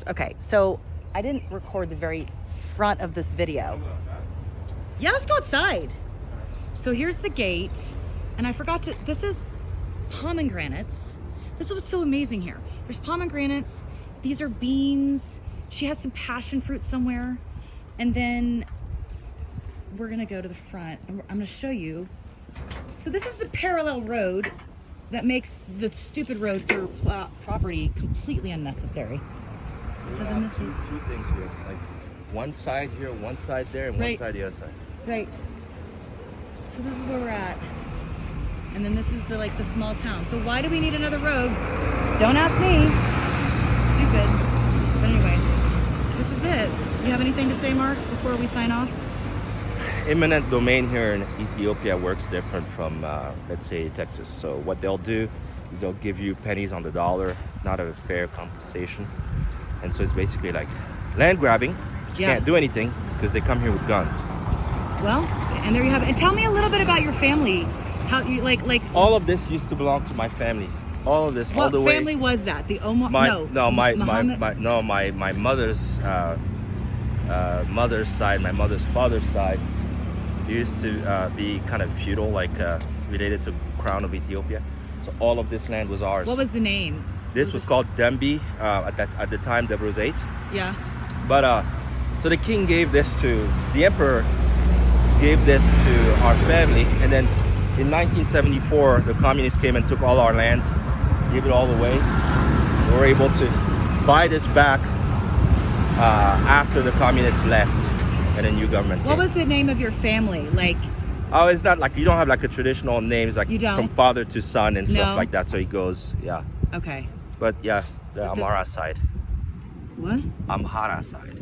Okay, so I didn't record the very front of this video. Yeah, let's go outside. So here's the gate, and I forgot to, this is pomegranates. This is what's so amazing here. There's pomegranates, these are beans, she has some passion fruit somewhere, and then we're gonna go to the front, and I'm gonna show you. So this is the parallel road that makes the stupid road through property completely unnecessary. So then this is two things here, like one side here, one side there, and one side the other side. Right. So this is where we're at, and then this is the small town. So why do we need another road? Don't ask me. Stupid. But anyway, this is it. You have anything to say, Mark, before we sign off? Eminent domain here in Ethiopia works different from, let's say, Texas. So what they'll do is they'll give you pennies on the dollar, not a fair compensation. And so it's basically like land grabbing. You can't do anything because they come here with guns. Well, and there you have it. And tell me a little bit about your family. How you like all of this used to belong to my family. All of this, all the way. What family was that? The Omar? My mother's mother's side, my mother's father's side used to be kind of feudal, like related to Crown of Ethiopia. So all of this land was ours. What was the name? This was called Dembi. At the time there was 8. Yeah. But so the king gave this to the emperor, gave this to our family, and then in 1974 the communists came and took all our land, gave it all away. We were able to buy this back after the communists left and a new government came. What was the name of your family? Like, oh, it's not like, you don't have like a traditional name. It's like you don't? From father to son and stuff like that. So he goes, yeah. Okay. But yeah, the Amhara side. What? Amhara side.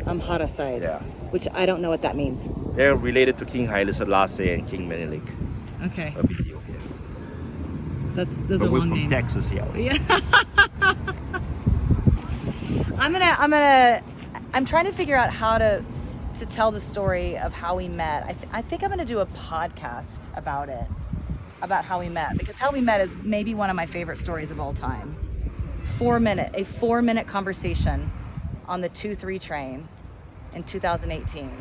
Amhara side. Yeah. Which I don't know what that means. They're related to King Haile Selassie and King Menelik. Okay. Of Ethiopia. Those are long names. We're from Texas, yeah. I'm trying to figure out how to tell the story of how we met. I think I'm gonna do a podcast about it, about how we met, because how we met is maybe one of my favorite stories of all time. A 4-minute conversation on the 2-3 train in 2018.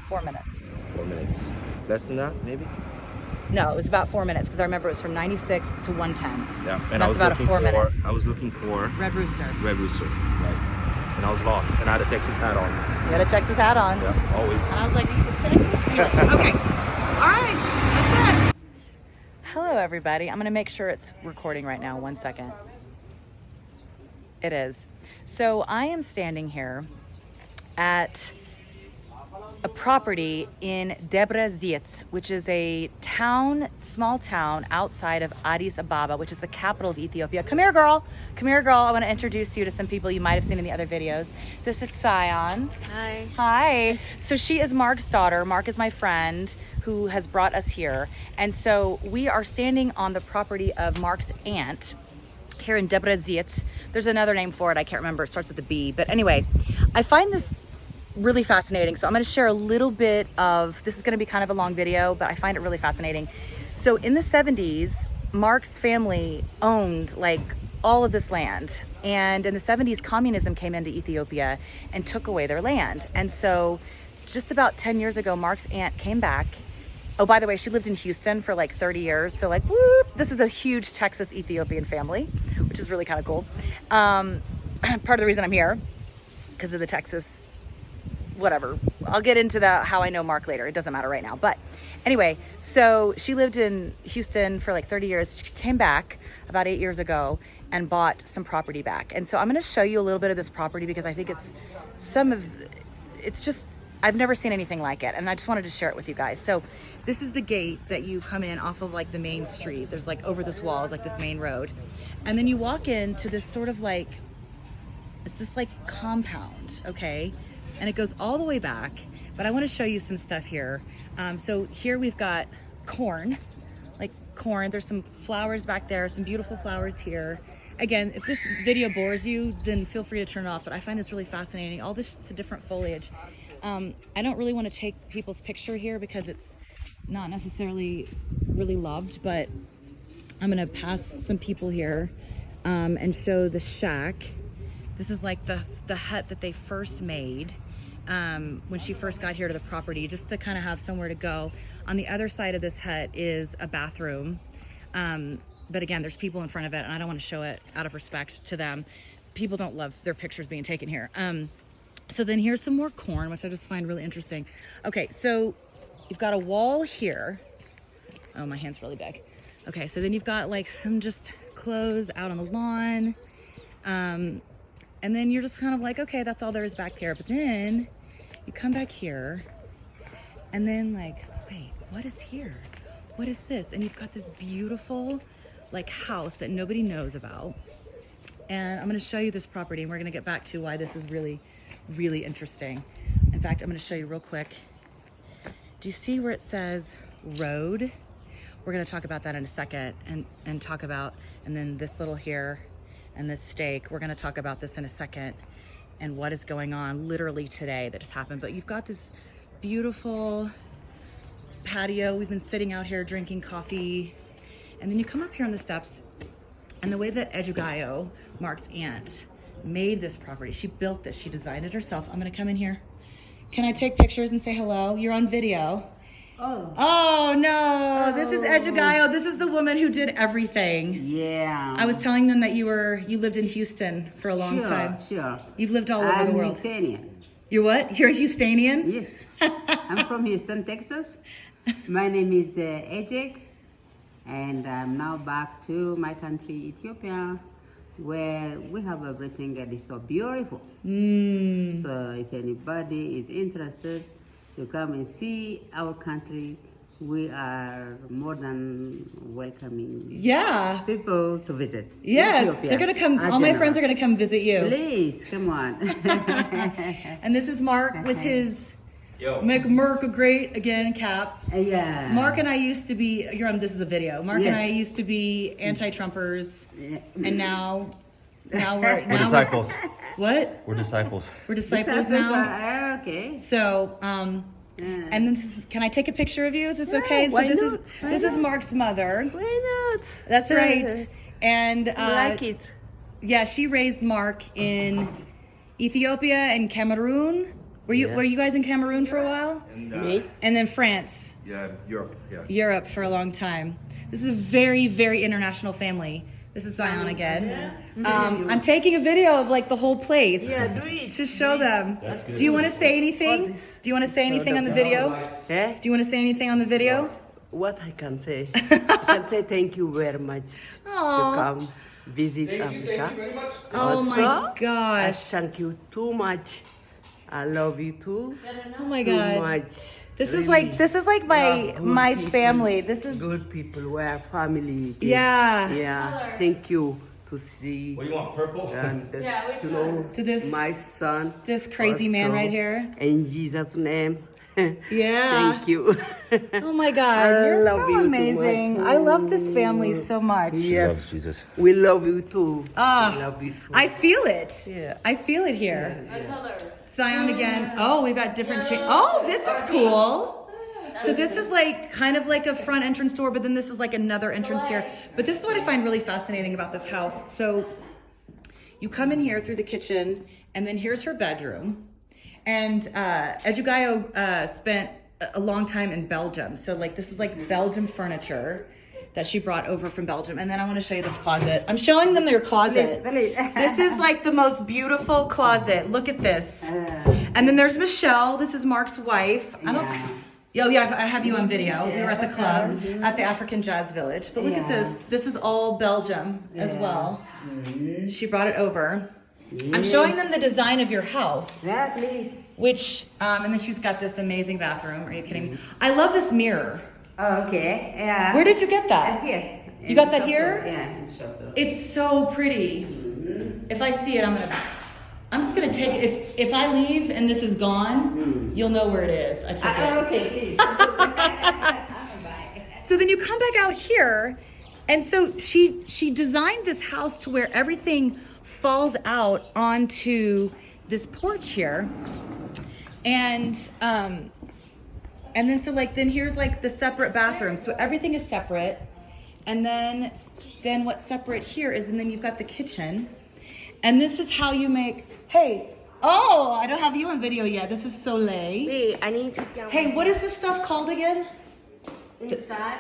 4 minutes. 4 minutes. Less than that, maybe? No, it was about 4 minutes, because I remember it was from 96 to 110. Yeah, and that's about a 4 minute. I was looking for Red Rooster. Red Rooster, right. And I was lost, and I had a Texas hat on. You had a Texas hat on? Yeah, always. And I was like, are you from Texas? You're like, okay. All right, that's it. Hello, everybody. I'm going to make sure it's recording right now. 1 second. It is. So I am standing here at a property in Debrecen, which is a small town outside of Addis Ababa, which is the capital of Ethiopia. Come here, girl. Come here, girl. I want to introduce you to some people you might have seen in the other videos. This is Sion. Hi. Hi. So she is Mark's daughter. Mark is my friend who has brought us here. And so we are standing on the property of Mark's aunt here in Debrecen. There's another name for it. I can't remember. It starts with a B. But anyway, I find this really fascinating. So I'm going to share a little bit of, this is going to be kind of a long video, but I find it really fascinating. So in the 70s, Mark's family owned like all of this land. And in the 70s, communism came into Ethiopia and took away their land. And so just about 10 years ago, Mark's aunt came back. Oh, by the way, she lived in Houston for like 30 years. So like, whoop, this is a huge Texas Ethiopian family, which is really kind of cool. Part of the reason I'm here, because of the Texas, whatever. I'll get into how I know Mark later. It doesn't matter right now. But anyway, so she lived in Houston for like 30 years. She came back about 8 years ago and bought some property back. And so I'm going to show you a little bit of this property because I think it's just, I've never seen anything like it. And I just wanted to share it with you guys. So this is the gate that you come in off of like the main street. There's like over this wall is like this main road. And then you walk into this sort of like, it's this like compound, okay? And it goes all the way back, but I want to show you some stuff here. So here we've got corn, like corn. There's some flowers back there, some beautiful flowers here. Again, if this video bores you, then feel free to turn it off, but I find this really fascinating. All this is different foliage. I don't really want to take people's picture here because it's not necessarily really loved, but I'm gonna pass some people here and show the shack This is like the hut that they first made when she first got here to the property, just to kind of have somewhere to go. On the other side of this hut is a bathroom. But again, there's people in front of it, and I don't want to show it out of respect to them. People don't love their pictures being taken here. So then here's some more corn, which I just find really interesting. Okay, so you've got a wall here. Oh, my hand's really big. Okay, so then you've got like some just clothes out on the lawn. And then you're just kind of like, okay, that's all there is back there. But then you come back here, and then like, wait, what is here? What is this? And you've got this beautiful like house that nobody knows about. And I'm gonna show you this property, and we're gonna get back to why this is really, really interesting. In fact, I'm gonna show you real quick. Do you see where it says road? We're gonna talk about that in a second, and talk about, and then this little here and this stake, we're gonna talk about this in a second, and what is going on literally today that just happened. But you've got this beautiful patio. We've been sitting out here drinking coffee, and then you come up here on the steps, and the way that Ejig, Mark's aunt, made this property, she built this, she designed it herself. I'm gonna come in here. Can I take pictures and say hello? You're on video. Oh no, this is Ejig. This is the woman who did everything. Yeah. I was telling them that you lived in Houston for a long time. Sure. You've lived all over the world. I'm Houstonian. You're what? You're a Houstonian? Yes. I'm from Houston, Texas. My name is Ejig, and I'm now back to my country, Ethiopia, where we have everything that is so beautiful. So if anybody is interested to come and see our country, we are more than welcoming people to visit. Yes, Ethiopia. they're gonna come. All my friends are gonna come visit you. Please, come on. And this is Mark with his Make America Great Again cap. Yeah. Mark and I used to be, this is a video. Mark and I used to be anti-Trumpers, and now we're disciples. What? We're disciples. We're disciples now. Okay. So, and then can I take a picture of you? Is this okay? So this is Mark's mother. Why not? That's right. And I like it. Yeah, she raised Mark in Ethiopia and Cameroon. Were you guys in Cameroon for a while? Me? And then France. Yeah, Europe. Yeah. Europe for a long time. This is a very, very international family. This is Zion again. I'm taking a video of like the whole place. Yeah, do it. To show them. Do you want to say anything? Do you want to say anything on the video? Eh? Do you want to say anything on the video? What I can say? I can say thank you very much to come visit Africa. Oh my gosh. Thank you too much. I love you too. Oh my Too God. much. This Really. is like my Good family. people. This is Good people. We're family. Yeah. Yeah. Thank you to see What do you want? Purple? and to know To this- my son. this crazy man also. right here. In Jesus' name. Yeah. Thank you. Oh my God, I you're love so you too amazing. much. I love this family so much. Yes. Loves Jesus. We love you too. Ah, We love you too. I feel it. Yeah. I feel it here. Zion again. Oh, we've got different Oh, this is cool. So this is like kind of like a front entrance door, but then this is like another entrance here. But this is what I find really fascinating about this house. So you come in here through the kitchen, and then here's her bedroom. And Ejig spent a long time in Belgium. So like this is like Belgium furniture that she brought over from Belgium. And then I want to show you this closet. I'm showing them their closet. This is like the most beautiful closet. Look at this. And then there's Michelle. This is Mark's wife. I have you on video. We were at the club at the African Jazz Village. But look at this. This is all Belgium as well. She brought it over. I'm showing them the design of your house. Yeah, please. Which, and then she's got this amazing bathroom. Are you kidding me? I love this mirror. Oh, okay. Yeah. Where did you get that? Here. You got that here? Yeah, in Soto. It's so pretty. If I see it, I'm just gonna take it. If I leave and this is gone, you'll know where it is. I took it. Okay, please. Bye. So then you come back out here, and so she designed this house to where everything falls out onto this porch here, and then so like then here's like the separate bathroom. So everything is separate, and then what's separate here is, and then you've got the kitchen. And this is how you make, hey, oh, I don't have you on video yet. This is Soleil. Wait, I need to get Hey, what is this stuff called again? inside.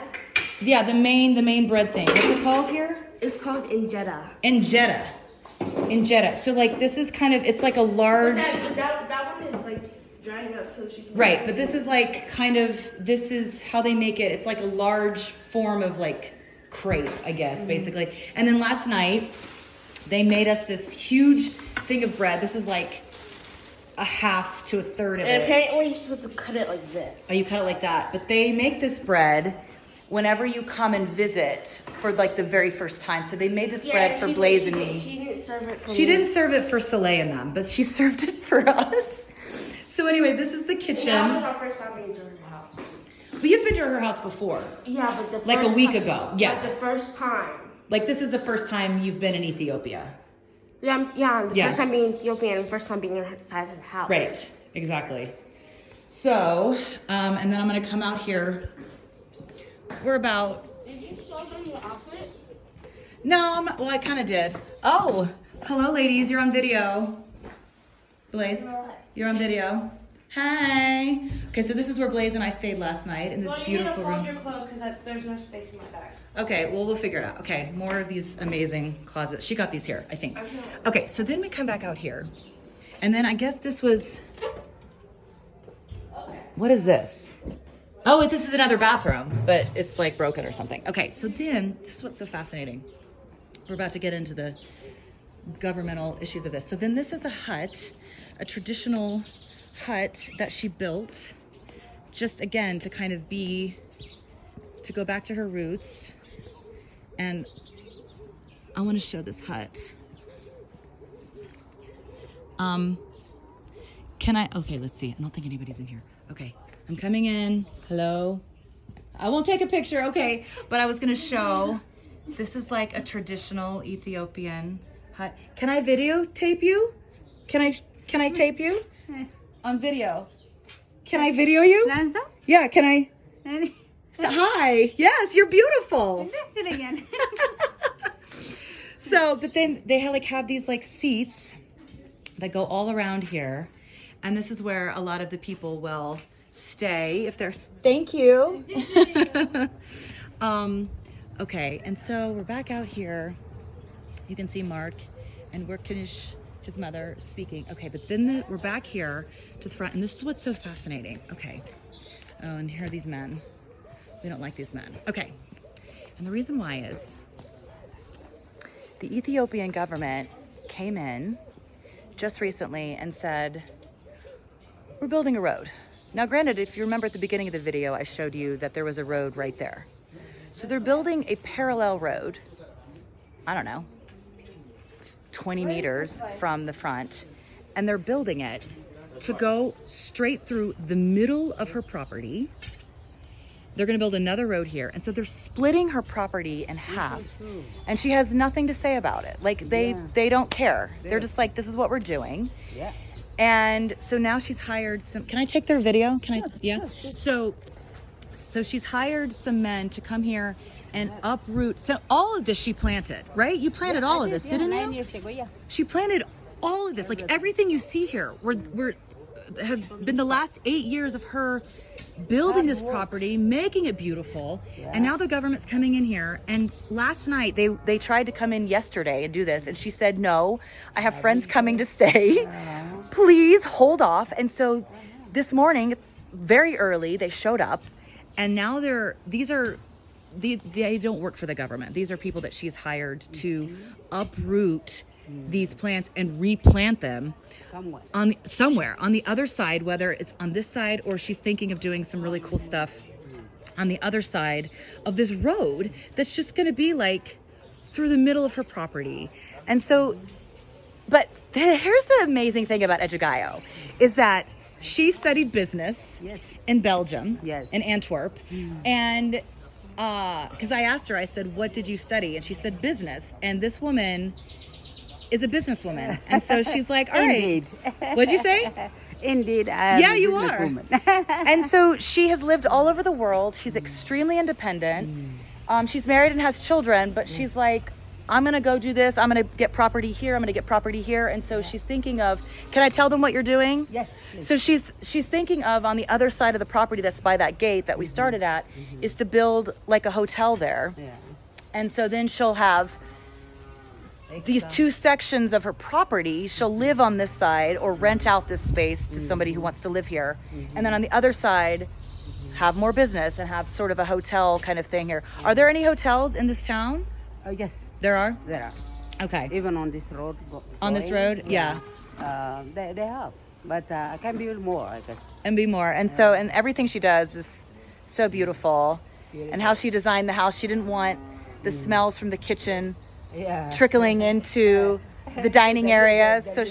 Yeah, the main bread thing. What's it called here? It's called injera. Injera. Injera. So like this is kind of, it's like a large, That one is like drying up so she can. right, but this is like kind of, this is how they make it. It's like a large form of like crepe, I guess, basically. And then last night, they made us this huge thing of bread. This is like a half to a third of And it. apparently you're supposed to cut it like this. Oh, you cut it like that. But they make this bread whenever you come and visit for like the very first time. So they made this bread for Blaze and me. She didn't serve it for me. She didn't serve it for Soleil and them, but she served it for us. So anyway, this is the kitchen. That was our first time being to her house. But you've been to her house before. Yeah, but the Like a first week time- ago, yeah. Like the first time. Like this is the first time you've been in Ethiopia. Yeah, the Yeah. first time being Ethiopian and the first time being inside her house. Right, exactly. So, and then I'm gonna come out here. We're about, Did you show them your outfit? no, well I kind of did. Oh, hello ladies, you're on video. Blaze, you're on video. Hi. Okay, so this is where Blaze and I stayed last night in this beautiful room. your clothes because there's no space in my bag. Okay, well, we'll figure it out. Okay, more of these amazing closets. She got these here, I think. Okay, so then we come back out here. And then I guess this was... What is this? Oh, this is another bathroom, but it's like broken or something. Okay, so then, this is what's so fascinating. We're about to get into the governmental issues of this. So then this is a hut, a traditional hut that she built, just again, to kind of be, to go back to her roots. And I want to show this hut. Can I, okay, let's see. I don't think anybody's in here. Okay, I'm coming in. Hello. I won't take a picture, okay. But I was gonna show, this is like a traditional Ethiopian hut. Can I videotape you? Can I tape you? On video. Can I video you? Lanza? Yeah, can I? And So, hi. Yes, you're beautiful. that's it again. So, but then they have these like seats that go all around here. And this is where a lot of the people will stay if they're, thank you. Okay, and so we're back out here. You can see Mark and we're Kanish, his mother, speaking. Okay, but then we're back here to the front, and this is what's so fascinating. Okay, oh, and here are these men. We don't like these men. Okay, and the reason why is the Ethiopian government came in just recently and said, we're building a road. Now, granted, if you remember at the beginning of the video, I showed you that there was a road right there. So they're building a parallel road, I don't know, 20 meters from the front, and they're building it to go straight through the middle of her property. They're gonna build another road here. And so they're splitting her property in half, and she has nothing to say about it. Like they don't care. They're just like, this is what we're doing. Yeah. And so now she's hired some, can I take their video? Can I, yeah? So she's hired some men to come here and uproot. So all of this she planted, right? You planted all of this, didn't 9 you? years ago, yeah. She planted all of this, like everything you see here have been the last 8 years of her building this property, making it beautiful. And now the government's coming in here. And last night they tried to come in yesterday and do this, and she said, no, I have friends coming to stay. Please hold off. And so this morning, very early, they showed up, and now they don't work for the government. These are people that she's hired to uproot these plants and replant them somewhere on the other side, whether it's on this side or she's thinking of doing some really cool stuff on the other side of this road that's just going to be like through the middle of her property. And so, but here's the amazing thing about Ejig is that she studied business in Belgium, in Antwerp, and because I asked her, I said, what did you study? And she said business. And this woman is a businesswoman. And so she's like, all right. Indeed. What'd you say? Indeed, I am Yeah, a you are. businesswoman. And so she has lived all over the world. She's extremely independent. She's married and has children, but she's like, I'm gonna go do this. I'm gonna get property here. I'm gonna get property here. And so she's thinking of, can I tell them what you're doing? Yes. Please. So she's thinking of, on the other side of the property that's by that gate that we started at, is to build like a hotel there. Yeah. And so then she'll have these two sections of her property. She'll live on this side or rent out this space to somebody who wants to live here. And then on the other side, have more business and have sort of a hotel kind of thing here. Are there any hotels in this town? Oh yes, There are? there are. Okay. Even on this road. On this road? Yeah. They have, but I can build more, I guess. And be more. And so, and everything she does is so beautiful. And how she designed the house. She didn't want the smells from the kitchen Yeah. trickling into the dining area. So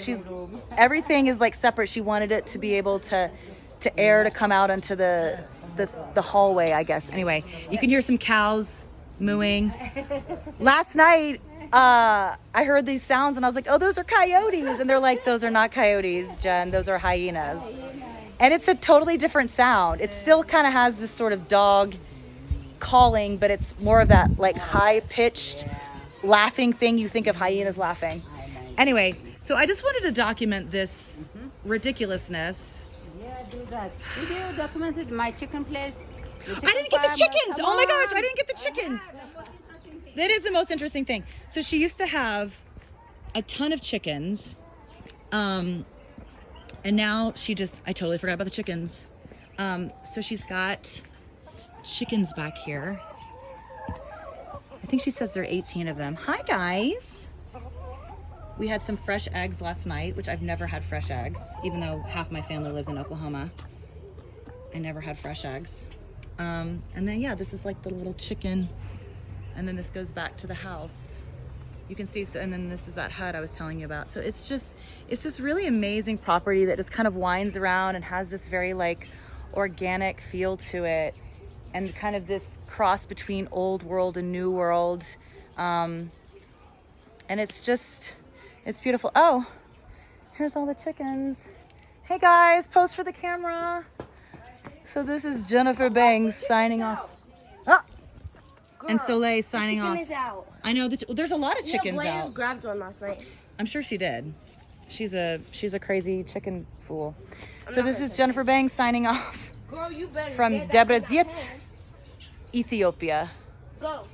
everything is like separate. She wanted it to be able to air to come out onto the hallway, I guess. Anyway, you can hear some cows mooing. Last night, I heard these sounds and I was like, oh, those are coyotes. And they're like, those are not coyotes, Jen. Those are hyenas. And it's a totally different sound. It still kind of has this sort of dog calling, but it's more of that like high-pitched laughing thing. You think of hyenas laughing. Anyway, so I just wanted to document this ridiculousness. Yeah, do that. Did you documented my chicken place? I didn't get the chickens. Oh my gosh, I didn't get the chickens. That is the most interesting thing. So she used to have a ton of chickens. And now I totally forgot about the chickens. So she's got chickens back here. I think she says there are 18 of them. Hi guys. We had some fresh eggs last night, which I've never had fresh eggs, even though half my family lives in Oklahoma. I never had fresh eggs. And then, yeah, this is like the little chicken. And then this goes back to the house. You can see, so, and then this is that hut I was telling you about. So it's this really amazing property that just kind of winds around and has this very like organic feel to it. And kind of this cross between old world and new world. And it's beautiful. Oh, here's all the chickens. Hey guys, pose for the camera. So this is Jennifer Bangs signing off. Oh, and Soleil signing off. Is out. I know that there's a lot of chickens Blaze out. grabbed one last night. I'm sure she did. She's a crazy chicken fool. So this is Jennifer Bangs signing off Girl, you better from get back in that Debrecen, pen. Ethiopia. Go.